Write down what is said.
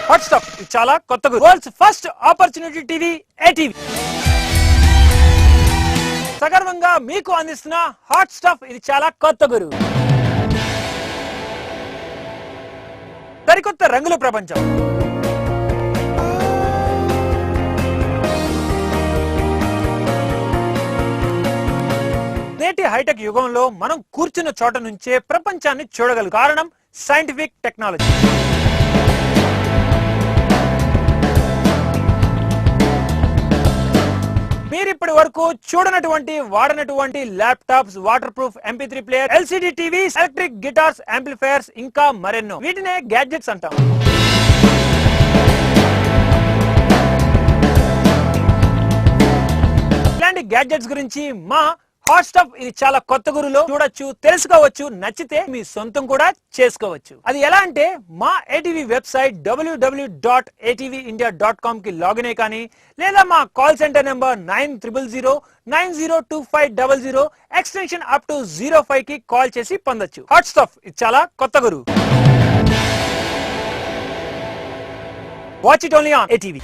Hot stop ఇది చాలా కొత్త గురు. World's first opportunity TV ATV సగర్వంగా మీకు అందిస్తున్న హాట్ స్టాప్ ఇది చాలా కొత్త గురు. సరికొత్త రంగుల ప్రపంచం. నేటి హైటెక్ యుగంలో మనం కూర్చున్న చోట నుంచే ప్రపంచాన్ని చూడగలం. కారణం సైంటిఫిక్ టెక్నాలజీ. మీరిప్పటి వరకు చూడనటువంటి వాడనటువంటి laptops, waterproof MP3 player, LCD TVs, electric guitars, amplifiers ఇంకా మరెన్నో. వీటినే గ్యాడ్జెట్స్ అంటాం. ఇలాంటి గ్యాడ్జెట్స్ గురించి మా హాట్ స్టాప్ ఇది చాలా కొత్త గురులో చూడొచ్చు, తెలుసుకోవచ్చు. నచ్చితే మీ సొంతం కూడా చేసుకోవచ్చు. అది ఎలా అంటే మా ఏటీవీ వెబ్సైట్ www.atvindia.com కి లాగిన్ అయ్యి కానీ, లేదా మా call centre number 9000902500 extension up to 05 కి కాల్ చేసి పొందొచ్చు. హాట్ స్టాప్ ఇది చాలా కొత్త గురు. Watch it only on ATV.